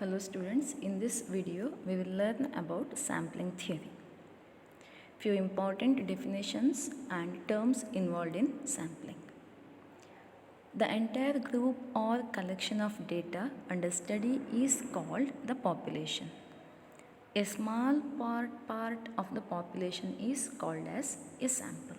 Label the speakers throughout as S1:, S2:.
S1: Hello students, in this video we will learn about sampling theory. Few important definitions and terms involved in sampling. The entire group or collection of data under study is called the population. A small part of the population is called as a sample.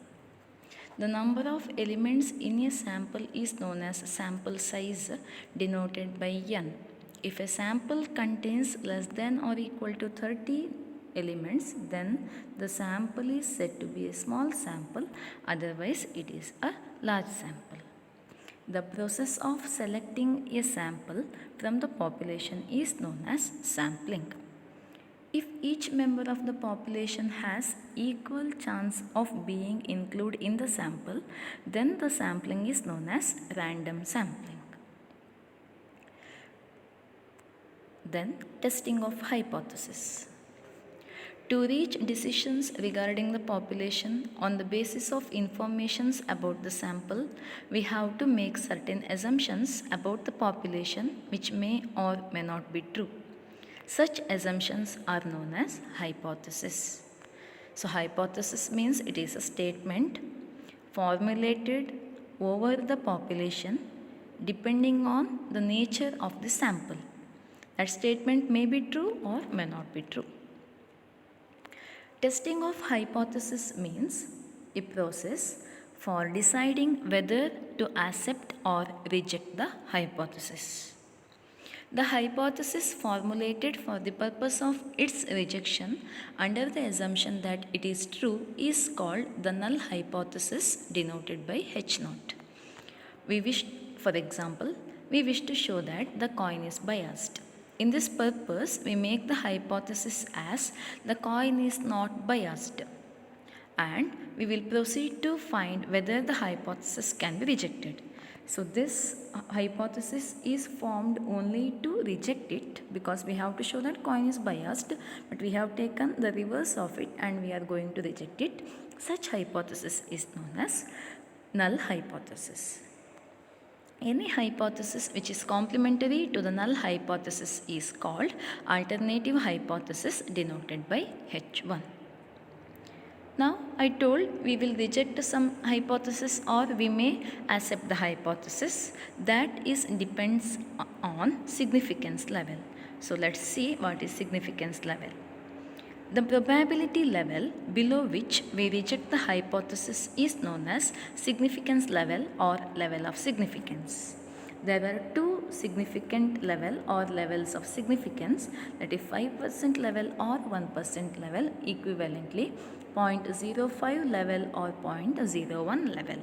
S1: The number of elements in a sample is known as sample size, denoted by n. If a sample contains less than or equal to 30 elements, then the sample is said to be a small sample, otherwise it is a large sample. The process of selecting a sample from the population is known as sampling. If each member of the population has equal chance of being included in the sample, then the sampling is known as random sampling. Then, testing of hypothesis. To reach decisions regarding the population on the basis of informations about the sample, we have to make certain assumptions about the population which may or may not be true. Such assumptions are known as hypothesis. So hypothesis means it is a statement formulated over the population depending on the nature of the sample. That statement may be true or may not be true. Testing of hypothesis means a process for deciding whether to accept or reject the hypothesis. The hypothesis formulated for the purpose of its rejection under the assumption that it is true is called the null hypothesis, denoted by H0. For example, we wish to show that the coin is biased. In this purpose, we make the hypothesis as the coin is not biased, and we will proceed to find whether the hypothesis can be rejected. So this hypothesis is formed only to reject it, because we have to show that coin is biased, but we have taken the reverse of it and we are going to reject it. Such hypothesis is known as null hypothesis. Any hypothesis which is complementary to the null hypothesis is called alternative hypothesis, denoted by H1. Now I told we will reject some hypothesis or we may accept the hypothesis. That is depends on significance level. So let's see what is significance level. The probability level below which we reject the hypothesis is known as significance level or level of significance. There are two significant level or levels of significance, that is 5% level or 1% level, equivalently 0.05 level or 0.01 level.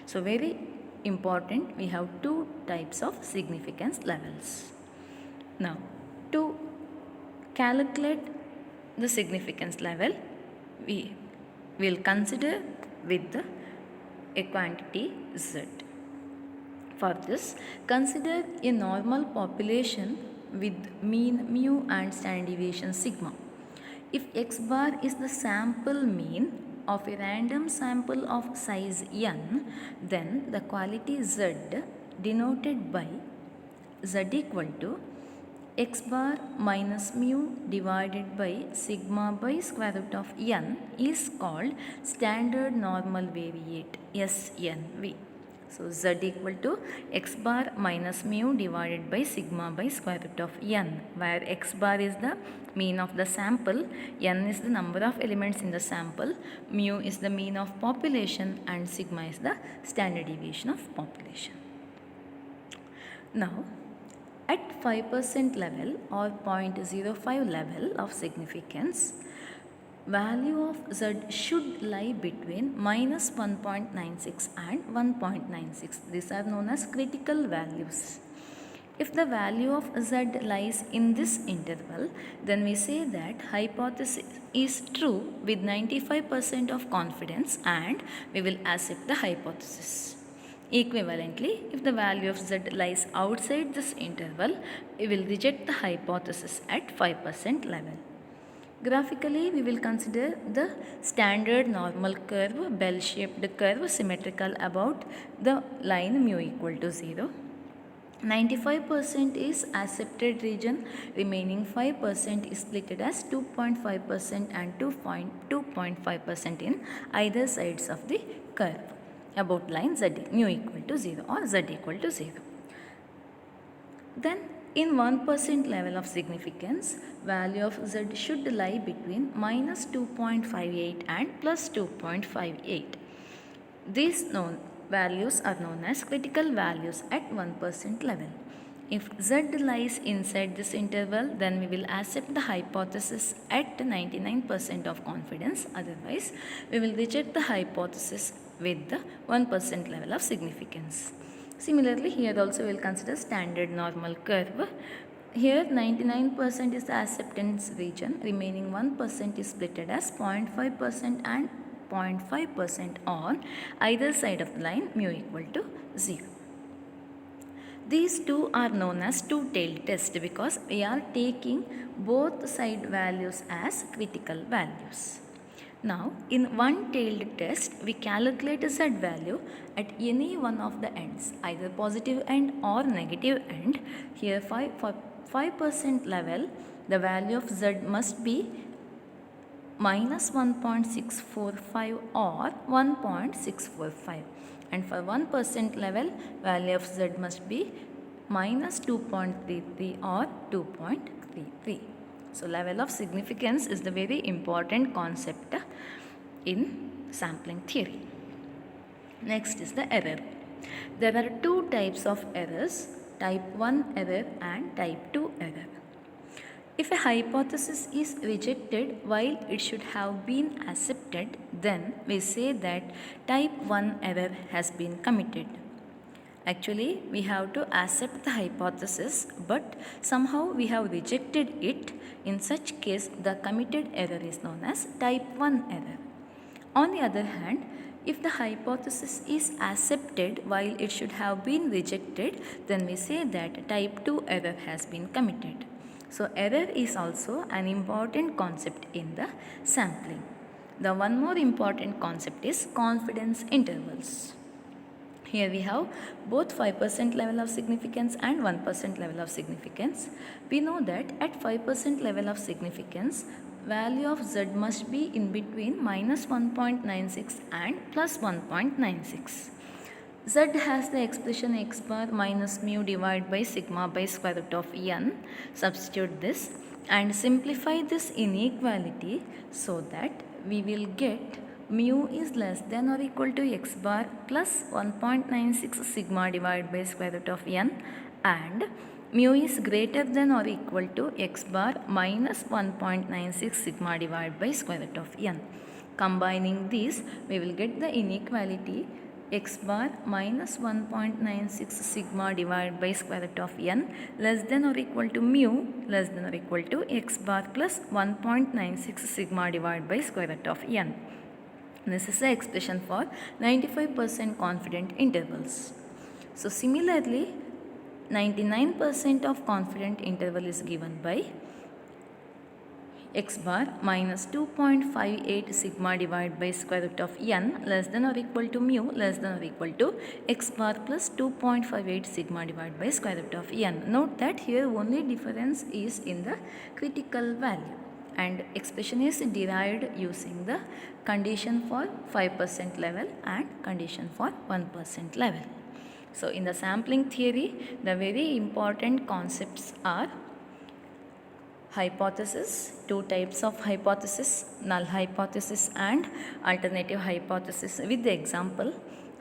S1: So very important, we have two types of significance levels. Now to calculate the significance level, we will consider with a quantity Z. For this, consider a normal population with mean mu and standard deviation sigma. If x bar is the sample mean of a random sample of size n, then the quality Z, denoted by Z equal to x bar minus mu divided by sigma by square root of n, is called standard normal variate, SNV. So Z equal to x bar minus mu divided by sigma by square root of n, where x bar is the mean of the sample, n is the number of elements in the sample, mu is the mean of population, and sigma is the standard deviation of population. Now at 5% level or 0.05 level of significance, value of Z should lie between minus 1.96 and 1.96. These are known as critical values. If the value of Z lies in this interval, then we say that hypothesis is true with 95% of confidence and we will accept the hypothesis. Equivalently, if the value of Z lies outside this interval, we will reject the hypothesis at 5% level. Graphically, we will consider the standard normal curve, bell-shaped curve, symmetrical about the line mu equal to 0. 95% is accepted region, remaining 5% is split as 2.5% and 2.5% in either sides of the curve about line z mu equal to 0 or z equal to 0. Then in 1% level of significance, value of z should lie between minus 2.58 and plus 2.58. These values are known as critical values at 1% level. If z lies inside this interval, then we will accept the hypothesis at 99% of confidence. Otherwise, we will reject the hypothesis with the 1% level of significance. Similarly, here also we will consider standard normal curve. Here 99% is the acceptance region, remaining 1% is split as 0.5% and 0.5% on either side of the line mu equal to 0. These two are known as two-tailed test because we are taking both side values as critical values. Now, in one-tailed test, we calculate z value at any one of the ends, either positive end or negative end. Here, for 5% level, the value of z must be minus 1.645 or 1.645, and for 1% level, value of z must be minus 2.33 or 2.33. So, level of significance is the very important concept in sampling theory. Next is the error. There are two types of errors, type 1 error and type 2 error. If a hypothesis is rejected while it should have been accepted, then we say that type 1 error has been committed. Actually, we have to accept the hypothesis, but somehow we have rejected it. In such case, the committed error is known as type 1 error. On the other hand, if the hypothesis is accepted while it should have been rejected, then we say that type 2 error has been committed. So, error is also an important concept in the sampling. The one more important concept is confidence intervals. Here we have both 5% level of significance and 1% level of significance. We know that at 5% level of significance, value of z must be in between minus 1.96 and plus 1.96. Z has the expression x bar minus mu divided by sigma by square root of n. Substitute this and simplify this inequality so that we will get mu is less than or equal to x bar plus 1.96 sigma divided by square root of n, and mu is greater than or equal to x bar minus 1.96 sigma divided by square root of n. Combining these, we will get the inequality x bar minus 1.96 sigma divided by square root of n less than or equal to mu less than or equal to x bar plus 1.96 sigma divided by square root of n. This is the expression for 95% confident intervals. So, similarly, 99% of confident interval is given by x bar minus 2.58 sigma divided by square root of n less than or equal to mu less than or equal to x bar plus 2.58 sigma divided by square root of n. Note that here only difference is in the critical value, and expression is derived using the condition for 5% level and condition for 1% level. So, in the sampling theory, the very important concepts are hypothesis, two types of hypothesis, null hypothesis and alternative hypothesis with the example.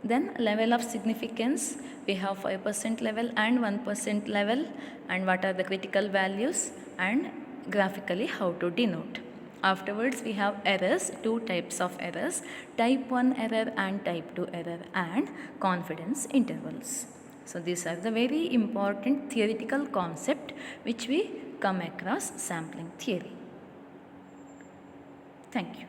S1: Then level of significance, we have 5% level and 1% level, and what are the critical values, and graphically how to denote. Afterwards, we have errors, two types of errors, type 1 error and type 2 error, and confidence intervals. So, these are the very important theoretical concept which we come across sampling theory. Thank you.